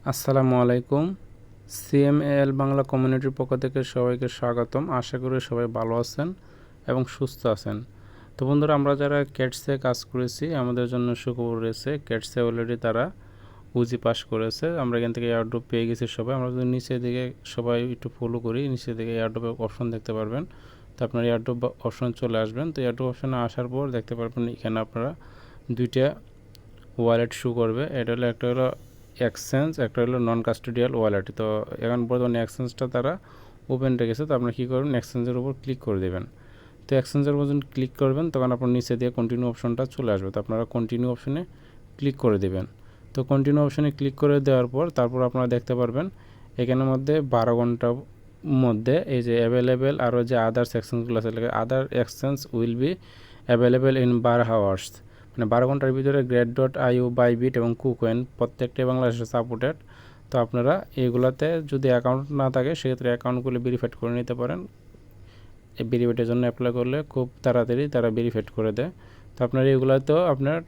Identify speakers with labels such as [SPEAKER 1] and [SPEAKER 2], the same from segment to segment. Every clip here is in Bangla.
[SPEAKER 1] আসসালামু আলাইকুম। সিএমএল বাংলা কমিউনিটির পক্ষ থেকে সবাইকে স্বাগতম। আশা করি সবাই ভালো আছেন এবং সুস্থ আছেন। তো বন্ধুরা, আমরা যারা ক্যাটসে কাজ করেছি আমাদের জন্য সুখবর রয়েছে। ক্যাটসে অলরেডি তারা উজি পাস করেছে। আমরা এখান থেকে এয়ারড্রপ পেয়ে গেছি সবাই। আমরা যদি নিচের দিকে সবাই একটু ফলো করি, নিচের দিকে এয়ারড্রপের অপশন দেখতে পারবেন। তো আপনার এয়ারড্রপ অপশন চলে আসবেন। তো এয়ারড্রপ অপশনে আসার পর দেখতে পারবেন এখানে আপনারা দুইটা ওয়ালেট শো করবে। এটা হলো একটা হলো এক্সচেঞ্জ, একটা হলো নন কাস্টোডিয়াল ওয়ালেট। তো এখন বর্তমানে এক্সচেঞ্জটা তারা ওপেন রেখেছে। তো আপনারা কী করবেন, এক্সচেঞ্জের উপর ক্লিক করে দেবেন। তো এক্সচেঞ্জের উপর যখন ক্লিক করবেন তখন আপনার নিচে দিয়ে কন্টিনিউ অপশনটা চলে আসবে। তো আপনারা কন্টিনিউ অপশনে ক্লিক করে দেবেন। তো কন্টিনিউ অপশনে ক্লিক করে দেওয়ার পর তারপর আপনারা দেখতে পারবেন এখানের মধ্যে 12 ঘন্টার মধ্যে এই যে অ্যাভেলেবেল আরও যে আদার্স এক্সচেঞ্জগুলো আছে, other exchange will be available in 12 hours, মানে 12 ঘন্টার ভিতরে গ্রেড.io, বাইবিট এবং কুকয়েন প্রত্যেকটাই বাংলাদেশে সাপোর্টেড। তো আপনারা এইগুলাতে যদি অ্যাকাউন্ট না থাকে সেক্ষেত্রে অ্যাকাউন্টগুলো ভেরিফাইড করে নিতে পারেন। এই ভেরিফাইডের জন্য অ্যাপ্লাই করলে খুব তাড়াতাড়ি তারা ভেরিফাইড করে দেয়। তো আপনারা এগুলাতেও আপনার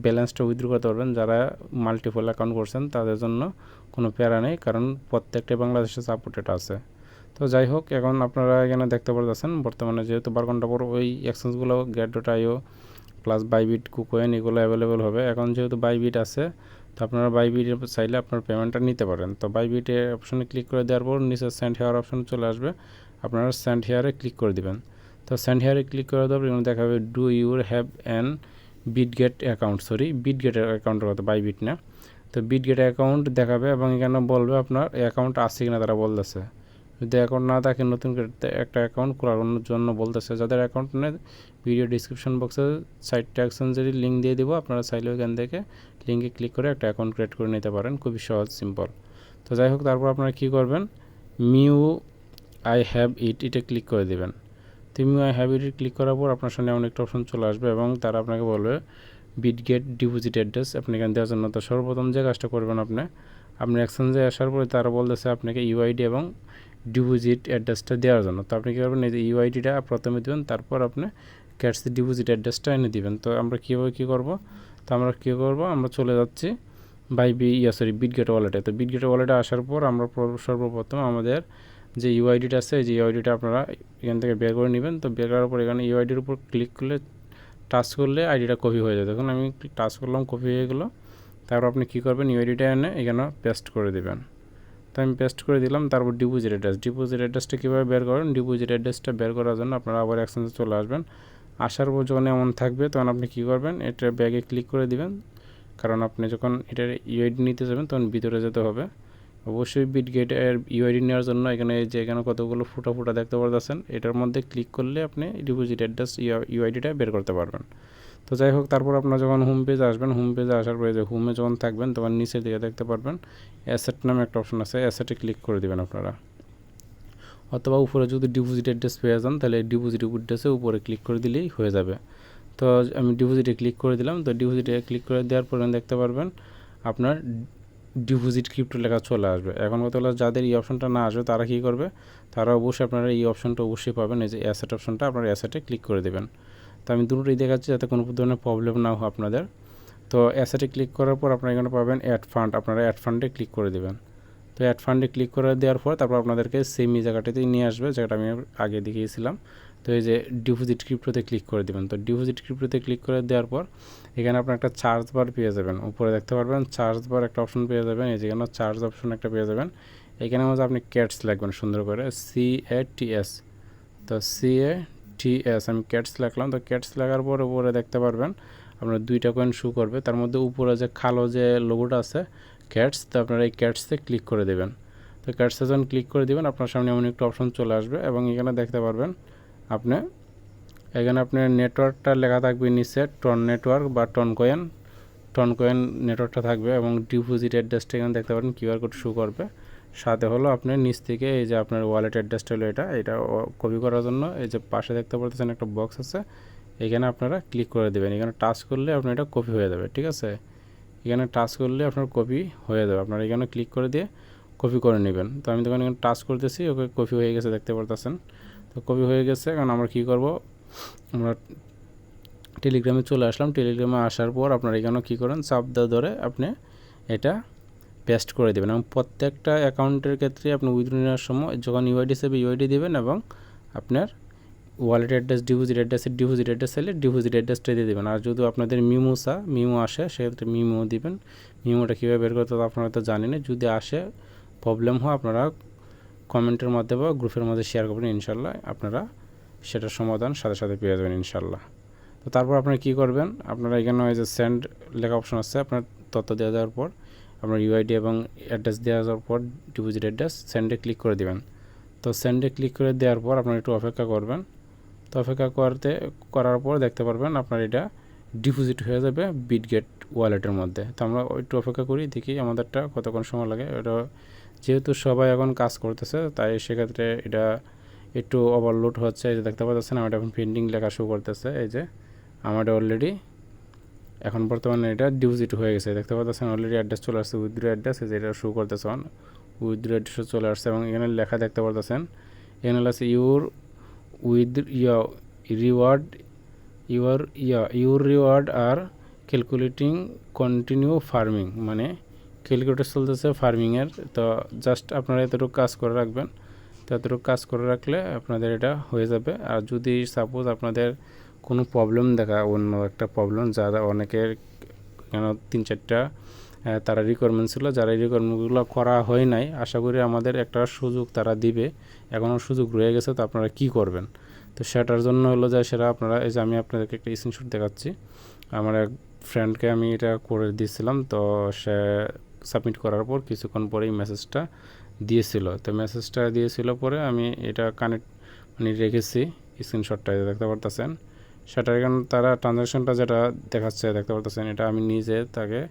[SPEAKER 1] ব্যালেন্সটা উইথড্র করতে পারবেন। যারা মাল্টিপল অ্যাকাউন্ট করছেন তাদের জন্য কোনো প্যারা নেই, কারণ প্রত্যেকটাই বাংলাদেশে সাপোর্টেড আছে। তো যাই হোক, এখন আপনারা এখানে দেখতে পারতেছেন বর্তমানে যেহেতু 12 ঘন্টা পর ওই এক্সচেঞ্জগুলো গ্রেড.io প্লাস বাইবিট, কুকয়েন এগুলো অ্যাভেলেবেল হবে। এখন যেহেতু বাইবিট আছে তো আপনারা বাইবিট চাইলে আপনার পেমেন্টটা নিতে পারেন। তো বাইবিটে অপশনে ক্লিক করে দেওয়ার পর নিচে সেন্ড হেয়ার অপশন চলে আসবে। আপনারা সেন্ড হেয়ারে ক্লিক করে দিবেন। তো সেন্ড হেয়ারে ক্লিক করে দেওয়ার পর এখানে দেখাবে do your have an Bitget account, বিটগেটের অ্যাকাউন্টের কথা, বাইবিট না। তো বিটগেট অ্যাকাউন্ট দেখাবে এবং এখানে বলবে আপনার অ্যাকাউন্ট আছে কিনা তারা বলতেছে। যদি অ্যাকাউন্ট না থাকে নতুন করে একটা অ্যাকাউন্ট খোলার জন্য বলতেছে। যাদের অ্যাকাউন্ট নেই ভিডিও ডিসক্রিপশন বক্সে সাইটটা এক্সচেঞ্জের লিঙ্ক দিয়ে দেবো, আপনারা চাইলে ওইখান থেকে লিঙ্কে ক্লিক করে একটা অ্যাকাউন্ট ক্রিয়েট করে নিতে পারেন। খুবই সহজ, সিম্পল। তো যাই হোক, তারপর আপনারা কী করবেন, মিউ আই হ্যাভ ইট, এটা ক্লিক করে দেবেন। তো mu I have it click করার পর আপনার সামনে অনেকটা অপশন চলে আসবে এবং তারা আপনাকে বলবে বিটগেট ডিপোজিট অ্যাড্রেস আপনি এখানে দেওয়ার জন্য। তো সর্বপ্রথম যে কাজটা করবেন আপনি এক্সচেঞ্জে আসার পরে তারা বলতেছে আপনাকে ইউআইডি এবং ডিপোজিট অ্যাড্রেসটা দেওয়ার জন্য। তো আপনি কী করবেন, এই যে ইউআইডিটা প্রথমে দেবেন, তারপর আপনি ক্যাটসের ডিপোজিট অ্যাড্রেসটা এনে দিবেন। তো আমরা কীভাবে কী করব, তো আমরা চলে যাচ্ছি বিটগেট ওয়ালেটে। তো বিটগেট ওয়ালেটে আসার পর আমরা সর্বপ্রথম আমাদের যে ইউআইডিটা আছে, এই যে ইউআইডিটা আপনারা এখান থেকে বের করে নেবেন। তো বের করার পর এখানে ইউআইডির উপর ক্লিক করলে টাচ করলে আইডিটা কপি হয়ে যায়। দেখুন আমি টাচ করলাম, কপি হয়ে গেলো। তারপর আপনি কী করবেন, ইউআইডিটা এনে এখানে পেস্ট করে দেবেন। তো আমি পেস্ট করে দিলাম। তারপর ডিপোজিট অ্যাড্রেসটা কীভাবে বের করেন, ডিপোজিট অ্যাড্রেসটা বের করার জন্য আপনারা আবার এক্সচেঞ্জে চলে আসবেন। আসার পর যখন এমন থাকবে তখন আপনি কী করবেন, এটা ব্যাগে ক্লিক করে দিবেন, কারণ আপনি যখন এটার ইউআইডি নিতে যাবেন তখন ভিতরে যেতে হবে। অবশ্যই বিটগেটের ইউআইডি নেওয়ার জন্য এখানে কতগুলো ফুটা দেখতে পাচ্ছেন, এটার মধ্যে ক্লিক করলে আপনি ডিপোজিট অ্যাড্রেস ইউআইডিটা বের করতে পারবেন। তো যাই হোক, তারপর আপনার যখন হোম পেজে আসবেন, হোম পেজে আসার পরে যে হোমে যখন থাকবেন তখন নিচের দিকে দেখতে পারবেন অ্যাসেট নামে একটা অপশন আছে, অ্যাসেটে ক্লিক করে দেবেন আপনারা। অথবা উপরে যদি ডিপোজিট অ্যাড্রেস পেয়ে যান তাহলে ডিপোজিট অ্যাড্রেসে উপরে ক্লিক করে দিলেই হয়ে যাবে। তো আমি ডিপোজিটে ক্লিক করে দিলাম। তো ডিপোজিটে ক্লিক করে দেওয়ার পরে দেখতে পারবেন আপনার ডিপোজিট ক্রিপ্টো লেখা চলে আসবে। এখন কথা হলো যাদের এই অপশনটা না আসবে তারা কী করবে, তারা অবশ্যই আপনারা এই অপশনটা অবশ্যই পাবেন, এই যে অ্যাসেট অপশনটা, আপনারা অ্যাসেটে ক্লিক করে দেবেন। তো আমি দুটোই দেখাচ্ছি যাতে কোনো ধরনের প্রবলেম না হয় আপনাদের। তো অ্যাসেটে ক্লিক করার পর আপনারা এখানে পাবেন অ্যাড ফান্ড, আপনারা অ্যাড ফান্ডে ক্লিক করে দেবেন। তো অ্যাড ফান্ডে ক্লিক করে দেওয়ার পর তারপর আপনাদেরকে সেম এই জায়গাটাতেই নিয়ে আসবে, যেটা আমি আগে দেখিয়েছিলাম। তো এই যে ডিপোজিট ক্রিপ্টোতে ক্লিক করে দেবেন। তো ডিপোজিট ক্রিপ্টোতে ক্লিক করে দেওয়ার পর এখানে আপনার একটা চার্জ বার পেয়ে যাবেন। উপরে দেখতে পারবেন চার্জ বার একটা অপশন পেয়ে যাবেন, এই যেখানে চার্জ অপশন একটা পেয়ে যাবেন। এখানে মধ্যে আপনি ক্যাটস লিখবেন সুন্দর করে, CATS। তো CATS আমি ক্যাটস লিখলাম। তো ক্যাটস লেখার পর উপরে দেখতে পারবেন আপনার দুইটা কয়েন শো করবে, তার মধ্যে উপরে যে কালো যে লোগোটা আছে ক্যাটস, তো আপনারা এই ক্যাটসে ক্লিক করে দেবেন। তো ক্যাটসে যখন ক্লিক করে দেবেন আপনার সামনে এমন একটা অপশন চলে আসবে এবং এখানে দেখতে পারবেন এখানে আপনার নেটওয়ার্কটা লেখা থাকবে নিচে, টন নেটওয়ার্ক বা টন কয়েন নেটওয়ার্কটা থাকবে এবং ডিপোজিট অ্যাড্রেসটা এখানে দেখতে পারেন কিউআর কোড শো করবে। সাথে হলো আপনার নিচ থেকে এই যে আপনার ওয়ালেট অ্যাড্রেসটা হলো এটা কপি করার জন্য এই যে পাশে দেখতে পাচ্ছেন একটা বক্স আছে, এখানে আপনারা ক্লিক করে দেবেন। এখানে টাচ করলে আপনার এটা কপি হয়ে যাবে, ঠিক আছে। এখানে টাচ করলে আপনার কপি হয়ে যাবে, আপনারা এখানে ক্লিক করে দিয়ে কপি করে নেবেন। তো আমি তখন এখানে টাচ করতেছি, ওকে কপি হয়ে গেছে দেখতে পারতেছেন। তো কপি হয়ে গেছে, কারণ আমরা কী করব, আমরা টেলিগ্রামে চলে আসলাম। টেলিগ্রামে আসার পর আপনারা এখানে কী করেন, চাপ ধরে আপনি এটা পেস্ট করে দেবেন এবং প্রত্যেকটা অ্যাকাউন্টের ক্ষেত্রে আপনি উইথড্র নেওয়ার সময় যখন ইউআইডি হিসেবে ইউআইডি দেবেন এবং আপনার ওয়ালেট অ্যাড্রেস ডিপোজিট অ্যাড্রেস চাইলে ডিপোজিট অ্যাড্রেসটা দিয়ে দেবেন। আর যদি আপনাদের মিমো আসে সেক্ষেত্রে মিমো দিবেন। মিমোটা কীভাবে বের করতে হবে আপনারা তো জানেন। যদি আসে প্রবলেম হয় আপনারা কমেন্টের মধ্যে বা গ্রুপের মধ্যে শেয়ার করবেন, ইনশাল্লাহ আপনারা সেটার সমাধান সাথে সাথে পেয়ে যাবেন ইনশাল্লাহ। তো তারপর আপনারা কী করবেন, আপনারা এখানে ওই যে সেন্ড লেখা অপশন আছে, আপনার তথ্য দেওয়া যাওয়ার পর আপনার ইউআইডি এবং অ্যাড্রেস দেওয়া যাওয়ার পর ডিপোজিট অ্যাড্রেস সেন্ডে ক্লিক করে দেবেন। তো সেন্ডে ক্লিক করে দেওয়ার পর আপনারা একটু অপেক্ষা করবেন। তো অপেক্ষা করার পর দেখতে পারবেন আপনার এটা ডিপোজিট হয়ে যাবে বিটগেট ওয়ালেটের মধ্যে। তো আমরা একটু অপেক্ষা করি, দেখি আমাদেরটা কতক্ষণ সময় লাগে। এটা যেহেতু সবাই এখন কাজ করতেছে তাই সেক্ষেত্রে এটা একটু ওভারলোড হচ্ছে। এই যে দেখতে পাচ্ছেন আমার এখন পেন্ডিং লেখা শো করতেছে। এই যে আমাদের অলরেডি এখন বর্তমানে এটা ডিপোজিট হয়ে গেছে, দেখতে পাচ্ছেন অলরেডি অ্যাড্রেস চলে আসছে, উইথড্র অ্যাড্রেস। এই যে এটা শো করতেছে উইথড্র অ্যাড্রেস চলে আসছে এবং এখানে লেখা দেখতে পাচ্ছেন এখানে আছে your reward R calculating continue farming, মানে ক্যালকুলেটর চলতেছে ফার্মিংয়ের। তো জাস্ট আপনারা এতটুকু কাজ করে রাখবেন। তো এতটুকু কাজ করে রাখলে আপনাদের এটা হয়ে যাবে। আর যদি সাপোজ আপনাদের কোনো প্রবলেম দেখা, অন্য একটা প্রবলেম যারা অনেকের কেন 3-4টা তারা রিকোয়ারমেন্ট ছিল, যারা এই রিকোয়ারমেন্টগুলো করা হয় নাই, আশা করি আমাদের একটা সুযোগ তারা দিবে, এখনও সুযোগ রয়ে গেছে। তো আপনারা কী করবেন, তো সেটার জন্য হলো যে সেটা আপনারা, এই যে আমি আপনাদেরকে একটা স্ক্রিনশট দেখাচ্ছি, আমার এক ফ্রেন্ডকে আমি এটা করে দিয়েছিলাম। তো সে সাবমিট করার পর কিছুক্ষণ পরেই মেসেজটা দিয়েছিল। তো মেসেজটা দিয়েছিল পরে আমি এটা মানে রেখেছি স্ক্রিনশটটা দেখতে পারতেছেন। সেটার এখানে তারা ট্রানজ্যাকশনটা যেটা দেখাচ্ছে দেখতে পারতেছেন, এটা আমি নিজে তাকে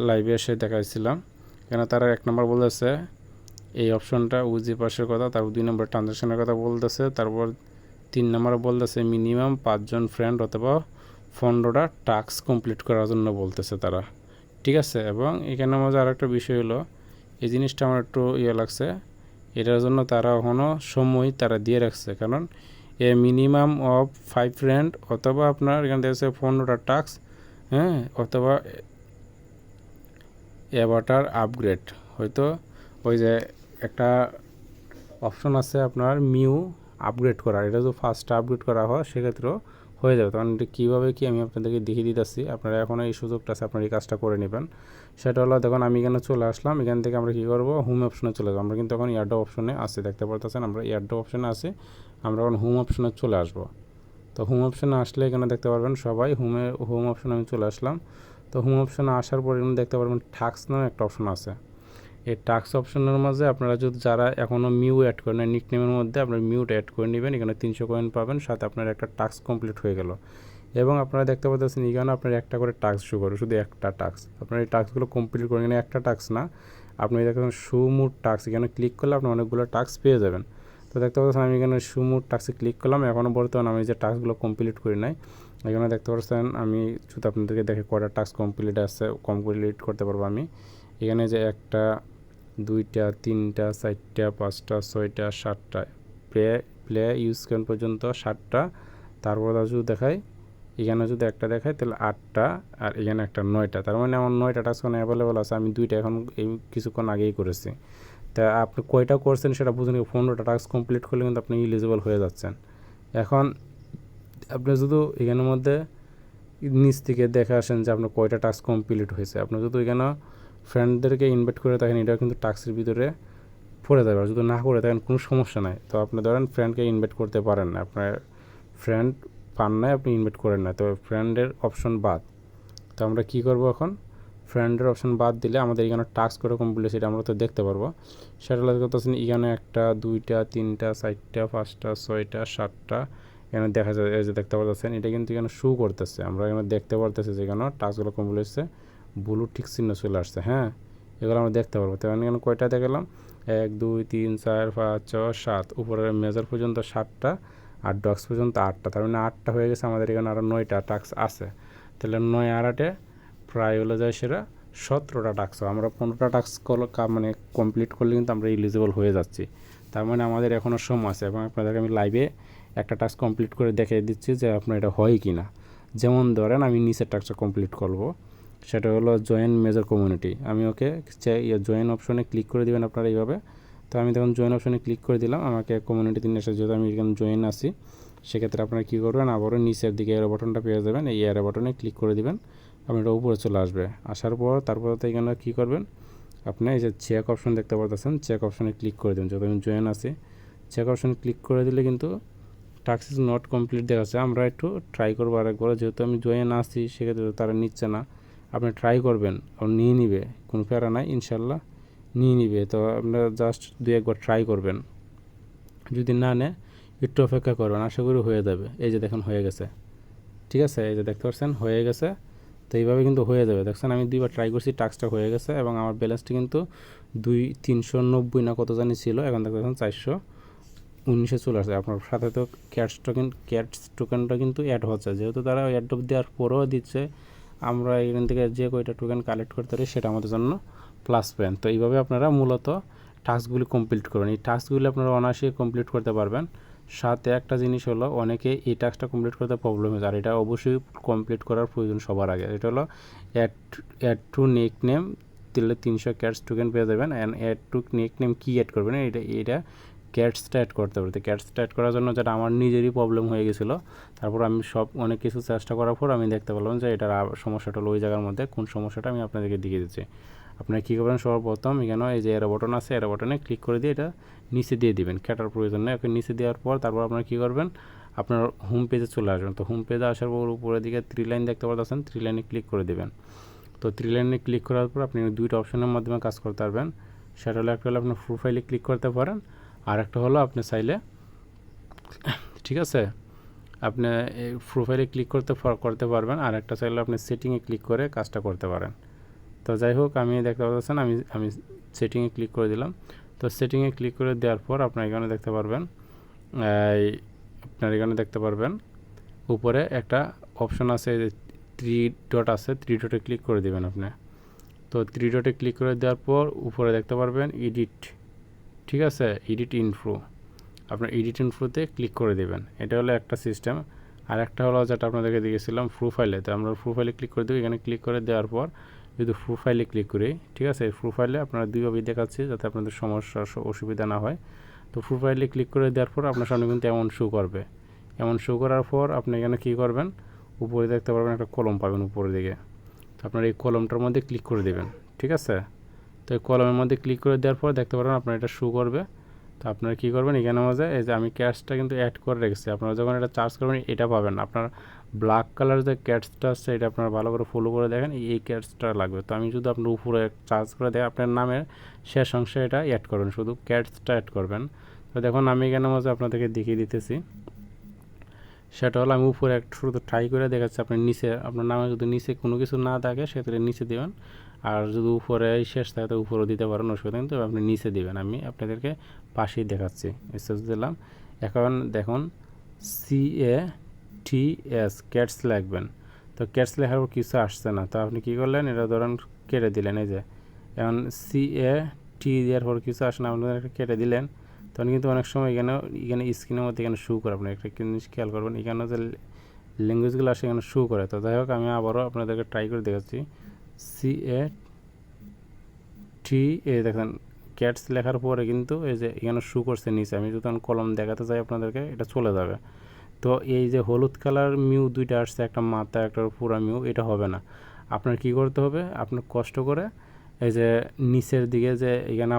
[SPEAKER 1] লাইভে এসে দেখাইছিলাম। কেন তারা 1 নম্বর বলতেছে এই অপশনটা উজি পাসের কথা, তারপর 2 নম্বর ট্রানজ্যাকশনের কথা বলতেছে, তারপর 3 নম্বর বলতেছে মিনিমাম 5 জন ফ্রেন্ড অথবা 15টা টাস্ক কমপ্লিট করার জন্য বলতেছে তারা, ঠিক আছে। এবং এখানে আমাদের আরেকটা বিষয় হলো, এই জিনিসটা আমার একটু লাগছে, এটার জন্য তারা এখনও সময় তারা দিয়ে রাখছে, কারণ এ মিনিমাম অফ 5 ফ্রেন্ড অথবা আপনার এখানে দেখছে 15টা টাস্ক, হ্যাঁ, অথবা অ্যাভাটার আপগ্রেড। হয়তো ওই যে একটা অপশন আছে আপনার আপগ্রেড করা, এটা যদি ফার্স্ট আপগ্রেড করা হয় সেক্ষেত্রেও হয়ে যাবে। তখন এটা কীভাবে কি আমি আপনাদেরকে দেখিয়ে দিতেছি, আপনারা এখন এই সুযোগটা আছে, আপনার এই কাজটা করে নেবেন। সেটা হলো দেখুন আমি এখানে চলে আসলাম, এখান থেকে আমরা কী করবো, হোম অপশনে চলে যাবো। আমরা কিন্তু এখন এয়ারড্রপ অপশনে আসি, দেখতে পারতেছেন আমরা এয়ারড্রপ অপশনে আসি, আমরা এখন হোম অপশনে চলে আসবো। তো হোম অপশনে আসলে এখানে দেখতে পারবেন সবাই হোম অপশনে আমি চলে আসলাম। তো হোম অপশনে আসার পর এখানে দেখতে পারবেন টাস্ক নামে একটা অপশন আছে। এই টাস্ক অপশনের মাঝে আপনারা যদি যারা এখনও অ্যাড করেন না, নিকনেমের মধ্যে আপনার মিউটা অ্যাড করে নেবেন, এখানে 300 কয়েন পাবেন, সাথে আপনার একটা টাস্ক কমপ্লিট হয়ে গেল। এবং আপনারা দেখতে পাচ্ছেন এখানে আপনার একটা করে টাস্ক শো করে, শুধু একটা টাস্ক আপনার এই টাস্কগুলো কমপ্লিট করেন। এখানে একটা টাস্ক না, আপনি দেখেন সুমুট টাস্ক, এখানে ক্লিক করলে আপনি অনেকগুলো টাস্ক পেয়ে যাবেন। তো দেখতে পাচ্ছেন আমি এখানে সুমুট টাস্কে ক্লিক করলাম, এখনও বর্তমানে আমি যে টাস্কগুলো কমপ্লিট করি নাই, এখানে দেখতে পাচ্ছেন আমি শুধু আপনাদেরকে দেখে কয়টা টাস্ক কমপ্লিট করতে পারবো আমি। এখানে যে 1টা 2টা 3টা 4টা 5টা 6টা 7টা প্লে ইউজ করেন পর্যন্ত 7টা, তারপর যদি দেখাই এখানে যদি একটা দেখায় তাহলে 8টা, আর এখানে একটা 9টা, তার মানে আমার 9টা টাস্ক অ্যাভেলেবল আছে। আমি 2টা এখন এই কিছুক্ষণ আগেই করেছি। তা আপনি কয়টা করছেন সেটা বুঝুন, 15টা টাস্ক কমপ্লিট করলে কিন্তু আপনি এলিজিবল হয়ে যাচ্ছেন। এখন আপনি শুধু এখানের মধ্যে নিচ থেকে দেখে আসেন যে আপনার কয়টা টাস্ক কমপ্লিট হয়েছে। আপনি যদি এখানে ফ্রেন্ডদেরকে ইনভাইট করে থাকেন, এটা কিন্তু টাস্কের ভিতরে পড়ে যাবে। আর যদি না করে থাকেন কোনো সমস্যা নাই, তো আপনি ধরেন ফ্রেন্ডকে ইনভাইট করতে পারেন না, আপনার ফ্রেন্ড পান নাই, আপনি ইনভাইট করেন না, তো ফ্রেন্ডের অপশন বাদ। তো আমরা কী করবো, এখন ফ্রেন্ডের অপশন বাদ দিলে আমাদের এখানে টাস্ক করে কমপ্লিট সেটা আমরা তো দেখতে পারবো। সেটা করতেছেন এখানে 1টা 2টা 3টা 4টা 5টা 6টা 7টা এখানে দেখা যায়, এই যে দেখতে পাচ্ছেন এটা কিন্তু এখানে শো করতেছে, আমরা এখানে দেখতে পারতেছি যে এখানে টাস্কগুলো কমপ্লিট হচ্ছে, ব্লু টিক চিহ্ন চলে আসছে, হ্যাঁ, এগুলো আমরা দেখতে পারবো। তো এখানে কয়টা দেখলাম, 1 2 3 4 5 6 7, উপরের মেজার পর্যন্ত 7টা আর ডক্স পর্যন্ত 8টা, তার মানে 8টা হয়ে গেছে। আমাদের এখানে আরও 9টা টাস্ক আছে, তাহলে 9 আর 8-এ প্রায় হলে যায় সেটা 17টা টাস্ক। আমরা 15টা টাস্ক মানে কমপ্লিট করলে কিন্তু আমরা এলিজিবল হয়ে যাচ্ছি। তার মানে আমাদের এখনও সময় আছে, এবং আপনাদেরকে আমি লাইভে একটা টাস্ক কমপ্লিট করে দেখিয়ে দিচ্ছি যে আপনার এটা হয় কি না। যেমন ধরেন আমি নিচের টাস্কটা কমপ্লিট করবো, সেটা হলো জয়েন মেজর কমিউনিটি। আমি ওকে জয়েন অপশনে ক্লিক করে দেবেন আপনারা এইভাবে। তো আমি তখন জয়েন অপশনে ক্লিক করে দিলাম, আমাকে কমিউনিটিতে নিয়ে এসে, যেহেতু আমি এখানে জয়েন আছি, সেক্ষেত্রে আপনারা কী করবেন, আবারও নিচের দিকে এরো বাটনটা পেয়ে যাবেন, এই এরো বাটনে ক্লিক করে দিবেন, আপনারা উপরে চলে আসবে। আসার পর তারপর তো এখানে কী করবেন, আপনি এই যে চেক অপশন দেখতে পাচ্ছেন, চেক অপশনে ক্লিক করে দেবেন। যেহেতু আমি জয়েন আছি, চেক অপশনে ক্লিক করে দিলে কিন্তু টাস্ক ইজ নট কমপ্লিট দেখাচ্ছে। আমরা একটু ট্রাই করবো আরেকবার, যেহেতু আমি জয়েন আসছি সেক্ষেত্রে তারা নিচ্ছে না। আপনি ট্রাই করবেন, নিয়ে নিবে, কোনো প্যারা নাই, ইনশাল্লাহ নিয়ে নিবে। তো আপনারা জাস্ট 2-1বার ট্রাই করবেন, যদি না নেয় একটু অপেক্ষা করবেন, আশা করি হয়ে যাবে। এই যে দেখুন হয়ে গেছে, ঠিক আছে, এই যে দেখতে পাচ্ছেন হয়ে গেছে। তো এইভাবে কিন্তু হয়ে যাবে। দেখছেন আমি 2বার ট্রাই করছি, টাস্কটা হয়ে গেছে এবং আমার ব্যালেন্সটা কিন্তু 390 না কত জানি ছিল, এখন দেখতে পাচ্ছেন 419-এ চলে আসছে। আপনার সাথে তো ক্যাটস টোকেনটা কিন্তু অ্যাড হচ্ছে, যেহেতু তারা অ্যাড দেওয়ার পরেও দিচ্ছে, আমরা এখান থেকে যে কয়টা টোকেন কালেক্ট করতে পারি সেটা আমাদের জন্য প্লাস পয়েন্ট। তো এইভাবে আপনারা মূলত টাস্কগুলি কমপ্লিট করবেন। এই টাস্কগুলি আপনারা অনায়াসে কমপ্লিট করতে পারবেন। সাথে একটা জিনিস হলো, অনেকে এই টাস্কটা কমপ্লিট করতে প্রবলেম হয়েছে, আর এটা অবশ্যই কমপ্লিট করার প্রয়োজন সবার আগে। এটা হলো অ্যাড টু নেক নেম, দিলে 300 ক্যাটস টোকেন পেয়ে যাবেন। And add to nickname কী অ্যাড করবেন, এটা ক্যাটসটা অ্যাড করতে হবে। তো ক্যাটসটা অ্যাড করার জন্য যেটা আমার নিজেরই প্রবলেম হয়ে গেছিলো, তারপর আমি অনেক কিছু চেষ্টা করার পর আমি দেখতে পেলাম যে এটার সমস্যাটা হলো ওই জায়গার মধ্যে। কোন সমস্যাটা আমি আপনাদেরকে দেখিয়ে দিচ্ছি। আপনারা কী করবেন, সর্বপ্রথম এখানে এই যে এরো বাটন আছে, এরো বাটনে ক্লিক করে দিয়ে এটা নিচে দিয়ে দিবেন, কাটার প্রয়োজন নেই। ওকে নিচে দেওয়ার পর তারপর আপনারা কী করবেন, আপনার হোম পেজে চলে আসবেন। তো হোম পেজে আসার পর উপরের দিকে 3 লাইন দেখতে পাচ্ছেন, 3 লাইনে ক্লিক করে দেবেন। তো 3 লাইনে ক্লিক করার পর আপনি 2টা অপশনের মাধ্যমে কাজ করতে পারবেন। সেটা হলো, একটা হলো আপনার প্রোফাইলে ক্লিক করতে পারেন, আর একটা হলো আপনি চাইলে, ঠিক আছে, আপনি এই প্রোফাইলে ক্লিক করতে পারবেন, আর একটা চাইলে আপনি সেটিংয়ে ক্লিক করে কাজটা করতে পারেন। তো যাই হোক, আমি দেখতে পাচ্ছেন আমি সেটিংয়ে ক্লিক করে দিলাম। তো সেটিংয়ে ক্লিক করে দেওয়ার পর আপনার এখানে দেখতে পারবেন, উপরে একটা অপশন আছে, 3 ডট আছে, 3 ডটে ক্লিক করে দেবেন আপনি। তো 3 ডটে ক্লিক করে দেওয়ার পর উপরে দেখতে পারবেন এডিট, ঠিক আছে, এডিট ইনফো, আপনার এডিট ইনফোতে ক্লিক করে দেবেন। এটা হলো একটা সিস্টেম। আর একটা হলো যেটা আপনাদেরকে দিয়েছিলাম প্রোফাইলে, তো আমরা প্রোফাইলে ক্লিক করে দেবো। এখানে ক্লিক করে দেওয়ার পর যদি প্রোফাইলে ক্লিক করি, ঠিক আছে, প্রোফাইলে আপনারা 2ভাবে দেখাচ্ছি যাতে আপনাদের সমস্যা অসুবিধা না হয়। তো প্রোফাইলে ক্লিক করে দেওয়ার পর আপনার সামনে কিন্তু এমন শো করবে। এমন শো করার পর আপনি এখানে কী করবেন, উপরে দেখতে পারবেন একটা কলম পাবেন উপরের দিকে। তো আপনার এই কলমটার মধ্যে ক্লিক করে দেবেন, ঠিক আছে। তো এই কলমের মধ্যে ক্লিক করে দেওয়ার পর দেখতে পারবেন আপনার এটা শো করবে। তো আপনারা কী করবেন, এখানে মাঝে এই যে আমি ক্যাটসটা কিন্তু অ্যাড করে রেখেছি, আপনারা যখন এটা চার্জ করবেন এটা পাবেন। আপনার ব্ল্যাক কালার যে ক্যাটসটা আছে এটা আপনারা ভালো করে ফলো করে দেখেন, এই ক্যাটসটা লাগবে। তো আমি যদি আপনার উপরে চার্জ করে দেয়, আপনার নামের শেষ অংশে এটা অ্যাড করবেন, শুধু ক্যাটসটা অ্যাড করবেন। তো দেখুন আমি এখানে মাঝে আপনাদেরকে দেখিয়ে দিতেছি। সেটা হলো, আমি উপরে একটু শুধু ট্রাই করে দেখাচ্ছি। আপনার নিচে, আপনার নামে যদি নিচে কোনো কিছু না থাকে সেক্ষেত্রে নিচে দেবেন, আর যদি উপরে শেষ থাকে তো উপরেও দিতে পারেন, অসুবিধা কিন্তু আপনি নিচে দেবেন। আমি আপনাদেরকে পাশেই দেখাচ্ছি, স্পেস দিলাম। এখন দেখুন CATS ক্যাটস লিখবেন। তো ক্যাটস লেখার পর কিছু আসছে না, তো আপনি কী করলেন, এটা ধরেন কেটে দিলেন। এই যে এখন CAT দেওয়ার পর কিছু আসে না, আপনাদের একটা কেটে দিলেন। তখন কিন্তু অনেক সময় এখানে স্ক্রিনের মধ্যে এখানে শো করে। আপনি একটা জিনিস খেয়াল করবেন, এখানে যে ল্যাঙ্গুয়েজগুলো আসে এখানে শো করে। তো যাই হোক, আমি আবারও আপনাদেরকে ট্রাই করে দেখাচ্ছি। CAT, এই দেখেন ক্যাটস লেখার পরে কিন্তু এই যে এখানে শো করছে নিচে। আমি যদি কলম দেখাতে চাই আপনাদেরকে, এটা চলে যাবে। তো এই যে হলুদ কালার মিউ 2টা আসছে, একটা মাথা একটা পুরা মিউ, এটা হবে না। আপনার কি করতে হবে, আপনার কষ্ট করে এই যে নিচের দিকে যে এখানে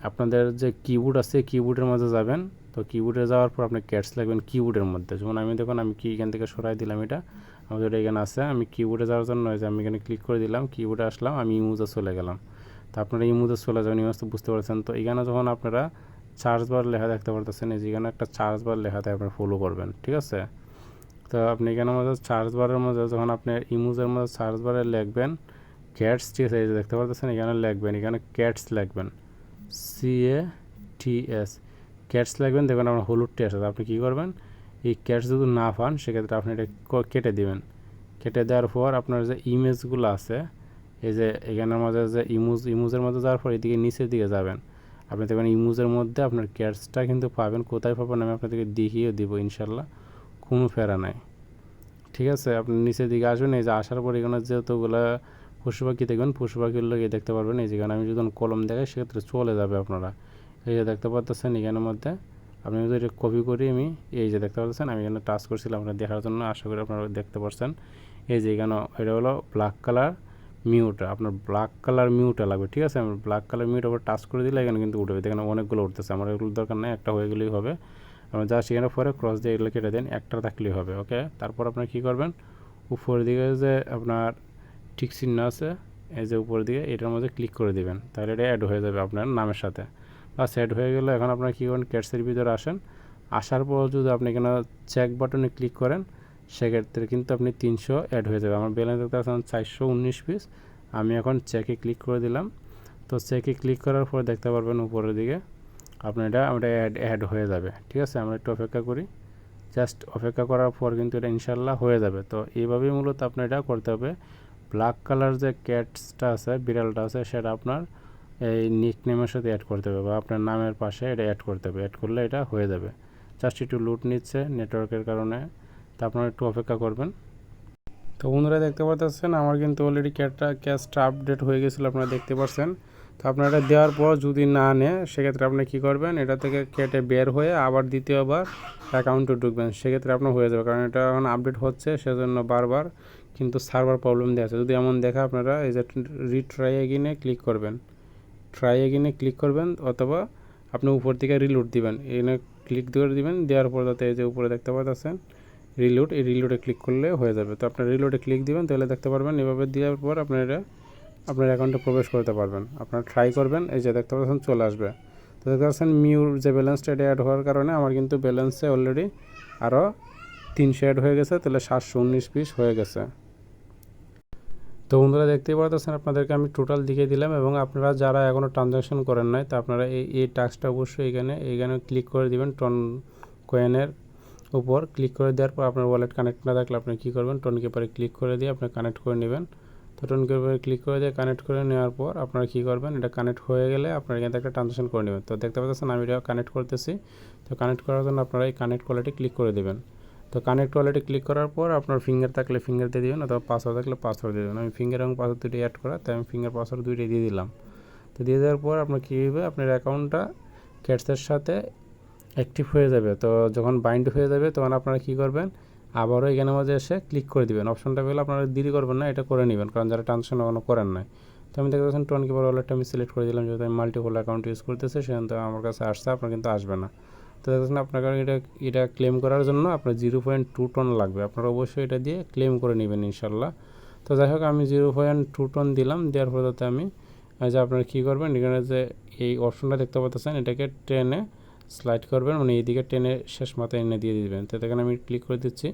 [SPEAKER 1] আপনাদের যে কিবোর্ড আছে, কিবোর্ডের মধ্যে যাবেন। তো কিবোর্ডে যাওয়ার পর আপনি ক্যাটস লিখবেন কিবোর্ডের মধ্যে। যেমন আমি দেখুন, আমি কি এখান থেকে সরাই দিলাম, এটা আমাদের এখানে আছে। আমি কিবোর্ডে যাওয়ার জন্য যে আমি এখানে ক্লিক করে দিলাম, কিবোর্ডে আসলাম, আমি ইমুজে চলে গেলাম। তো আপনারা ইমুজে চলে যাবেন, ইমুজ তো বুঝতে পারছেন। তো এখানে যখন আপনারা চার্জ বার লেখা দেখতে পারতেছেন, এই যেখানে একটা চার্জ বার লেখাতে আপনারা ফলো করবেন, ঠিক আছে। তো আপনি এখানে মধ্যে চার্জ বারের মধ্যে যখন আপনি ইমুজের মধ্যে চার্জ বারে লিখবেন ক্যাটস, ঠিক আছে, এই যে দেখতে পারতেছেন এখানে লিখবেন, এখানে ক্যাটস লিখবেন, CATS ক্যাটস লিখবেন। দেখবেন আপনার হলুদটি আসে। আপনি কী করবেন, এই ক্যাটস যদি না পান সেক্ষেত্রে আপনি এটা কেটে দেবেন। কেটে দেওয়ার পর আপনার যে ইমেজগুলো আছে, এই যে এখানের মধ্যে যে ইমুজের মধ্যে যাওয়ার পর এদিকে নিচের দিকে যাবেন। আপনি দেখবেন ইমুজের মধ্যে আপনার ক্যাটসটা কিন্তু পাবেন। কোথায় পাবেন আমি আপনাদেরকে দেখিয়ে দিব, ইনশাল্লাহ কোনো ফেরা নাই। ঠিক আছে, আপনি নিচের দিকে আসবেন, এই যে আসার পর এখানে যতগুলো পশু পাখি দেখবেন পশু পাখিগুলো দেখতে পারবেন। এই যেখানে আমি যদি কলম দেখাই সেক্ষেত্রে চলে যাবে আপনারা। এই যে দেখতে পাচ্ছেন এখানের মধ্যে আপনি যদি এটা কপি করি আমি, এই যে দেখতে পাচ্ছেন আমি এখানে টাচ করছিলাম আপনারা দেখার জন্য, আশা করি আপনারা দেখতে পাচ্ছেন। এই যে এখানে এটা হলো ব্ল্যাক কালার মিউট, আপনার ব্ল্যাক কালার মিউটটা লাগবে। ঠিক আছে, আমি ব্ল্যাক কালার মিউট আবার টাচ করে দিলে এখানে কিন্তু উঠবে, এখানে অনেকগুলো উঠতেছে, আমার এগুলো দরকার নেই, একটা হয়ে গেলেই হবে। আমরা জাস্ট এখানে পরে ক্রস দিয়ে এগুলো কেটে দেন, একটা থাকলেই হবে। ওকে, তারপর আপনার কী করবেন, উপরের দিকে যে আপনার টিক চিহ্ন আছে এই যে উপরের দিকে, এটার মধ্যে ক্লিক করে দিবেন, তাহলে এটা অ্যাড হয়ে যাবে আপনার নামের সাথে। বাস অ্যাড হয়ে গেলে এখন আপনার কী করেন, ক্যাটসের ভিতরে আসেন, আসার পর যদি আপনি এখানে চেক বাটনে ক্লিক করেন সেক্ষেত্রে কিন্তু আপনি 300 অ্যাড হয়ে যাবে। আমার ব্যালেন্স দেখতে পাচ্ছেন 419 পিস। আমি এখন চেকে ক্লিক করে দিলাম। তো চেকে ক্লিক করার পর দেখতে পারবেন উপরের দিকে আপনার এটা অ্যাড হয়ে যাবে। ঠিক আছে, আমরা একটু অপেক্ষা করি, জাস্ট অপেক্ষা করার পর কিন্তু এটা ইনশাল্লাহ হয়ে যাবে। তো এইভাবেই মূলত আপনার এটা করতে হবে। ব্ল্যাক কালার যে ক্যাটসটা আছে, বিড়ালটা আছে, সেটা আপনার এই নিকনেমের সাথে অ্যাড করতে হবে বা আপনার নামের পাশে এটা অ্যাড করতে হবে। অ্যাড করলে এটা হয়ে যাবে। জাস্ট একটু লুট নিচ্ছে নেটওয়ার্কের কারণে, তা আপনারা একটু অপেক্ষা করবেন। তো বন্ধুরা দেখতে পাচ্ছেন আমার কিন্তু অলরেডি ক্যাশটা আপডেট হয়ে গেছিলো, আপনারা দেখতে পাচ্ছেন। তো আপনারা এটা দেওয়ার পর যদি না নেয় সেক্ষেত্রে আপনি কী করবেন, এটা থেকে কেটে বের হয়ে আবার দ্বিতীয়বার অ্যাকাউন্টে ঢুকবেন, সেক্ষেত্রে আপনার হয়ে যাবে। কারণ এটা এখন আপডেট হচ্ছে সেজন্য বারবার কিন্তু সার্ভার প্রবলেম দেওয়া আছে। যদি এমন দেখা আপনারা এই যে রিট্রাই এগিনে ক্লিক করবেন, ট্রাই এগিনে ক্লিক করবেন, অথবা আপনি উপর থেকে রিলোড দিবেন, এখানে ক্লিক করে দিবেন, দেওয়ার পর যাতে এই যে উপরে দেখতে পাচ্ছেন রিলোড, এই রিলোডে ক্লিক করলে হয়ে যাবে। তো আপনার রিলোডে ক্লিক দিবেন, তাহলে দেখতে পারবেন এভাবে দেওয়ার পর আপনার এটা আপনার অ্যাকাউন্টে প্রবেশ করতে পারবেন। আপনারা ট্রাই করবেন, এই যে দেখতে পাচ্ছেন চলে আসবে। তো দেখতে পাচ্ছেন মিউর যে ব্যালেন্সটা এটা অ্যাড হওয়ার কারণে আমার কিন্তু ব্যালেন্সে অলরেডি আরও 300 অ্যাড হয়ে গেছে, তাহলে 719 পিস হয়ে গেছে। তো বন্ধুরা দেখতেই পাচ্ছেন আপনাদেরকে আমি টোটাল দেখিয়ে দিলাম, এবং আপনারা যারা এখনও ট্রানজ্যাকশন করেন নাই, তো আপনারা এই টাস্কটা অবশ্যই এইখানে ক্লিক করে দিবেন। টন কয়েনের উপর ক্লিক করে দেওয়ার পর আপনার ওয়ালেট কানেক্ট না থাকলে আপনি কী করবেন, টোন কিপারে ক্লিক করে দিয়ে আপনি কানেক্ট করে নেবেন। তো টোন কিপারে ক্লিক করে দিয়ে কানেক্ট করে নেওয়ার পর আপনারা কী করবেন, এটা কানেক্ট হয়ে গেলে আপনারা এখান থেকে একটা ট্রানজ্যাকশন করে নেবেন। তো দেখতে পাচ্ছেন আমি এটা কানেক্ট করতেছি। তো কানেক্ট করার জন্য আপনারা এই কানেক্ট ওয়ালেটে ক্লিক করে দেবেন। তো কানেক্ট ওয়ালেটে ক্লিক করার পর আপনার ফিঙ্গার থাকলে ফিঙ্গার দিয়ে দেবেন, অথবা পাসওয়ার্ড থাকলে পাসওয়ার্ড দিয়ে দেবেন। আমি ফিঙ্গার এবং পাসওয়ার্ড দুটোই অ্যাড করা, তাই আমি ফিঙ্গার পাসওয়ার্ড দুটোই দিয়ে দিলাম। তো দিয়ে দেওয়ার পর আপনার কী হবে, আপনার অ্যাকাউন্টটা ক্যাটসের সাথে অ্যাক্টিভ হয়ে যাবে। তো যখন বাইন্ড হয়ে যাবে তখন আপনারা কী করবেন, আবারও এখানে মাঝে এসে ক্লিক করে দেবেন। অপশনটা পেলে আপনারা দেরি করবেন না, এটা করে নেবেন, কারণ যারা ট্রানজ্যাকশন এখনও করেন নাই। তো আমি দেখতে পাচ্ছেন টোন কিপার ওয়ালেটটা আমি সিলেক্ট করে দিলাম, যেহেতু আমি মাল্টিপল অ্যাকাউন্ট ইউজ করতেছি সেখান থেকে আমার কাছে আসছে, আপনার কিন্তু আসবে না। তো দেখছেন আপনার এটা ক্লেম করার জন্য আপনার 0.2 টন লাগবে, আপনারা অবশ্যই এটা দিয়ে ক্লেম করে নেবেন ইনশাল্লাহ। তো যাই হোক আমি 0.2 টন দিলাম, দেওয়ার পর যাতে আমি যে আপনারা কী করবেন, এখানে যে এই অপশনটা দেখতে পাচ্ছেন এটাকে টেনে স্লাইড করবেন, মানে এইদিকে টেনে শেষ মাথায় এনে দিয়ে দিবেন। তো এখানে আমি ক্লিক করে দিচ্ছি।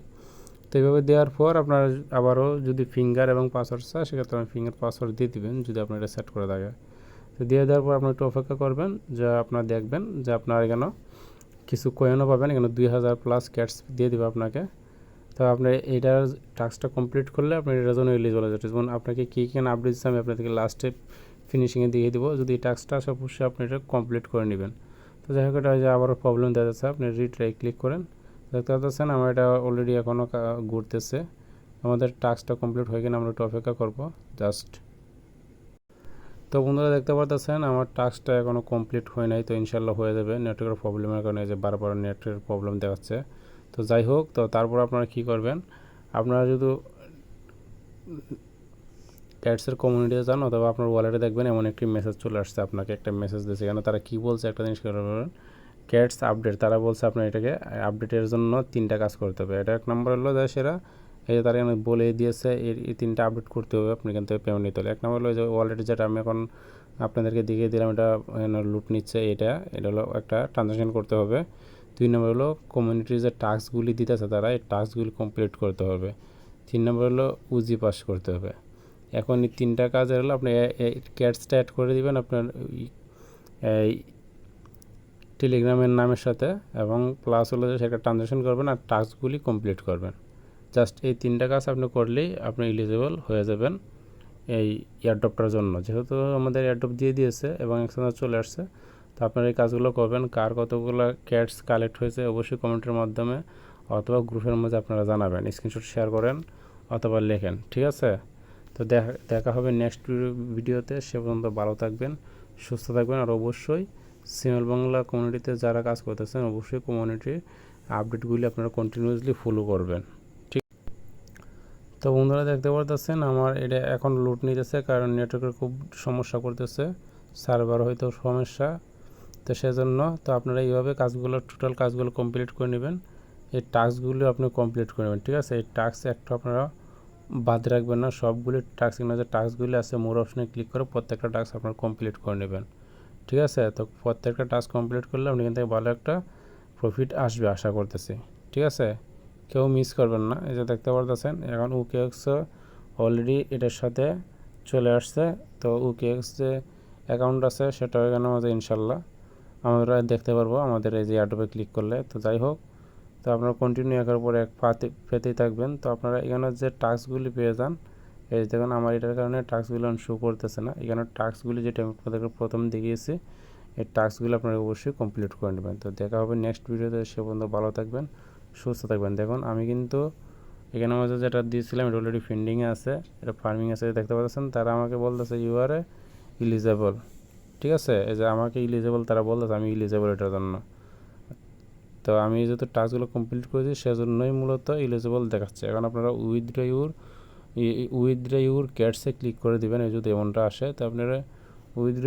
[SPEAKER 1] তো এইভাবে দেওয়ার পর আপনার আবারও যদি ফিঙ্গার এবং পাসওয়ার্ড চায় সেক্ষেত্রে আপনি ফিঙ্গার পাসওয়ার্ড দিয়ে দিবেন, যদি আপনার এটা সেট করে থাকে। তো দিয়ে দেওয়ার পর আপনি একটু অপেক্ষা করবেন, যা আপনার দেখবেন যে আপনার এখানে কিছু কয়েনও পাবেন, এখানে 2000 প্লাস ক্যাটস দিয়ে দেবে আপনাকে। তো আপনি এইটার টাস্কটা কমপ্লিট করলে আপনি এটার জন্য এলিজিবল হয়ে যাচ্ছে। যেমন আপনাকে কী কী আপডেট দিচ্ছে আমি আপনাদেরকে লাস্টে ফিনিশিংয়ে দিয়ে দেবো, যদি এই টাস্কটা আসে অবশ্যই আপনি এটা কমপ্লিট করে নেবেন। তো যাই হোক এটা যে আবারও প্রবলেম দেখা যাচ্ছে, আপনি রিট্রাই ক্লিক করেন। দেখতে পাচ্ছেন আমার এটা অলরেডি এখনও ঘুরতেছে, আমাদের টাস্কটা কমপ্লিট হয়ে গেলে আমরা একটু অপেক্ষা করব জাস্ট। তো বন্ধুরা দেখতে পাচ্ছেন আমার টাস্কটা এখনও কমপ্লিট হয় নাই, তো ইনশাল্লাহ হয়ে যাবে। নেটওয়ার্কের প্রবলেমের কারণে যে বারবার নেটের প্রবলেম দেখাচ্ছে। তো যাই হোক, তো তারপর আপনারা কী করবেন, আপনারা যদি ক্যাটসের কমিউনিটিতে যান অথবা আপনার ওয়ালেটে দেখবেন এমন একটি মেসেজ চলে আসছে, আপনাকে একটা মেসেজ দিয়েছে। এখানে তারা কী বলছে একটা জিনিস করবেন, ক্যাটস আপডেট, তারা বলছে আপনার এটাকে আপডেটের জন্য 3টা কাজ করতে হবে। এটা এক নম্বর হলো যে সেরা এই যে তারা এখানে বলে দিয়েছে এই 3টা আপডেট করতে হবে, আপনি এখান থেকে পেমেন্ট নিতে হবে। এক নম্বর হলো যে ওয়ালেটে যেটা আমি এখন আপনাদেরকে দেখিয়ে দিলাম, এটা লুট নিচ্ছে, এটা হলো একটা ট্রানজ্যাকশন করতে হবে। 2 নম্বর হলো কমিউনিটির যে টাস্কগুলি দিতেছে তারা এই টাস্কগুলি কমপ্লিট করতে হবে। 3 নম্বর হলো উজি পাস করতে হবে। এখন এই 3টা কাজের হলো আপনি ক্যাটসটা অ্যাড করে দিবেন আপনার এই টেলিগ্রামের নামের সাথে, এবং প্লাস হলো যে সেটা ট্রানজ্যাকশন করবেন আর টাস্কগুলি কমপ্লিট করবেন। জাস্ট এই 3টা কাজ আপনি করলেই আপনি এলিজিবল হয়ে যাবেন এই এয়ারড্রপটার জন্য। যেহেতু আমাদের এয়ারড্রপ দিয়ে দিয়েছে এবং এক্সচেঞ্জ চলে আসছে, তো আপনারা এই কাজগুলো করবেন। কার কতগুলো ক্যাটস কালেক্ট হয়েছে অবশ্যই কমেন্টের মাধ্যমে অথবা গ্রুপের মধ্যে আপনারা জানাবেন, স্ক্রিনশট শেয়ার করেন অথবা লেখেন, ঠিক আছে? তো দেখা হবে নেক্সট ভিডিওতে। সে পর্যন্ত ভালো থাকবেন, সুস্থ থাকবেন। আর অবশ্যই সিমেল বাংলা কমিউনিটিতে যারা কাজ করতেছেন অবশ্যই কমিউনিটির আপডেটগুলি আপনারা কন্টিনিউয়াসলি ফলো করবেন, ঠিক? তো বন্ধুরা দেখতে পারতেছেন আমার এটা এখন লোড নিতেছে, কারণ নেটওয়ার্কের খুব সমস্যা করতেছে, সার্ভার হয়তো সমস্যা। তো সেজন্য তো আপনারা এইভাবে কাজগুলো টোটাল কাজগুলো কমপ্লিট করে নেবেন। এই টাস্কগুলো আপনি কমপ্লিট করে নেবেন, ঠিক আছে? এই টাস্ক একটা আপনারা বাদ রাখবেন না, সবগুলি টাস্ক এখানে যে টাস্কগুলি আছে মোর অপশনে ক্লিক করে প্রত্যেকটা টাস্ক আপনারা কমপ্লিট করে নেবেন, ঠিক আছে? তো প্রত্যেকটা টাস্ক কমপ্লিট করলে আপনি এখান থেকে ভালো একটা প্রফিট আসবে আশা করতেছি, ঠিক আছে? কেউ মিস করবেন না। এই যে দেখতে পারতেছেন এখন OKX অলরেডি এটার সাথে চলে আসছে। তো OKX যে অ্যাকাউন্ট আছে সেটা এখানে আমাদের ইনশাল্লাহ আমরা দেখতে পারবো আমাদের এই যে অ্যাডোবে ক্লিক করলে। তো যাই হোক, তো আপনারা কন্টিনিউ একের পর এক পেতেই থাকবেন। তো আপনারা এখানে যে টাস্কগুলি পেয়ে যান, এই দেখুন আমার এটার কারণে টাস্কগুলো শো করতেছে না। এখানে টাস্কগুলি যেটা আমি আপনাদেরকে প্রথম দেখিয়েছি, এই টাস্কগুলো আপনারা অবশ্যই কমপ্লিট করে নেবেন। তো দেখা হবে নেক্সট ভিডিওতে, সে পর্যন্ত ভালো থাকবেন, সুস্থ থাকবেন। দেখুন আমি কিন্তু এখানে মধ্যে যেটা দিয়েছিলাম এটা অলরেডি পেন্ডিংয়ে আছে, এটা ফার্মিং আছে দেখতে পাচ্ছেন। তারা আমাকে বলতেছে ইউ আর ইলিজেবল, ঠিক আছে? এই যে আমাকে ইলিজেবল তারা বলতেছে, আমি ইলিজেবল এটার জন্য। তো আমি যেহেতু টাস্কগুলো কমপ্লিট করেছি সেজন্যই মূলত ইলিজেবল দেখাচ্ছে। এখন আপনারা উইথড্র ইউর ক্যাটসে ক্লিক করে দেবেন। এই যদি এমনটা আসে তো আপনারা উইথড্র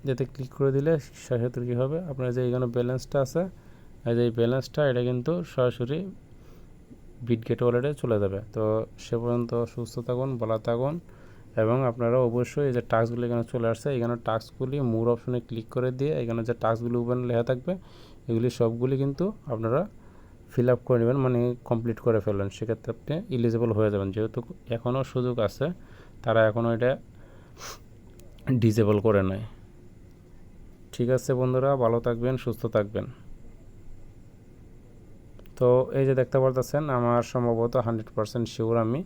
[SPEAKER 1] যাতে ক্লিক করে দিলে সেক্ষেত্রে কী হবে, আপনার যে এখানে ব্যালেন্সটা আছে, এই যে এই ব্যালেন্সটা এটা কিন্তু সরাসরি বিটগেট ওয়ালেটে চলে যাবে। তো সে পর্যন্ত সুস্থ থাকুন, ভালো থাকুন, এবং আপনারা অবশ্যই এই যে টাস্কগুলি এখানে চলে আসছে, এখানে টাস্কগুলি মোর অপশনে ক্লিক করে দিয়ে এখানে যে টাস্কগুলি ওপেন লেখা থাকবে এগুলি সবগুলি কিন্তু আপনারা ফিল আপ করে নেবেন, মানে কমপ্লিট করে ফেলবেন। সেক্ষেত্রে আপনি ইলিজিবল হয়ে যাবেন। যেহেতু এখনও সুযোগ আছে, তারা এখনও এটা ডিজেবল করে নেয়, ঠিক আছে? বন্ধুরা ভালো থাকবেন, সুস্থ থাকবেন। তো এই যে দেখতে পারতেছেন আমার সম্ভবত 100% শিওর আমি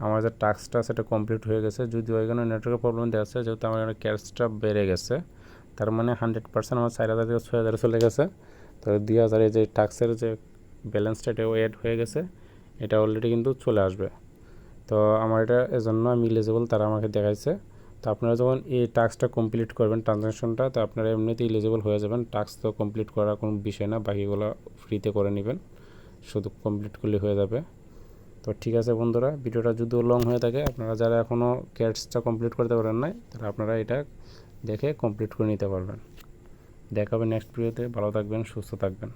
[SPEAKER 1] আমার যে টাস্কটা সেটা কমপ্লিট হয়ে গেছে। যদিও এখানে নেটওয়ার্কের প্রবলেম দেওয়া আছে, যেহেতু আমার এখানে ক্যাশটা বেড়ে গেছে, তার মানে 100% আমার 4000 থেকে 6000 চলে গেছে। তো 2000 এই যে টাস্কের যে ব্যালেন্সটা এটাও অ্যাড হয়ে গেছে, এটা অলরেডি কিন্তু চলে আসবে। তো আমার এটা এজন্য আমি ইলিজিবল তারা আমাকে দেখাইছে। তো আপনারা যখন এই টাস্কটা কমপ্লিট করবেন ট্রানজ্যাকশনটা, তো আপনারা এমনিতেই ইলিজিবল হয়ে যাবেন। টাস্ক তো কমপ্লিট করার কোনো বিষয় না, বাকিগুলো ফ্রিতে করে নেবেন, শুধু কমপ্লিট করলে হয়ে যাবে। তো ঠিক আছে বন্ধুরা, ভিডিওটা যদিও লং হয়ে থাকে, আপনারা যারা এখনও ক্যাটসটা কমপ্লিট করতে পারেন নাই তারা আপনারা এটা দেখে কমপ্লিট করে নিতে পারবেন। দেখা হবে নেক্সট ভিডিওতে, ভালো থাকবেন, সুস্থ থাকবেন।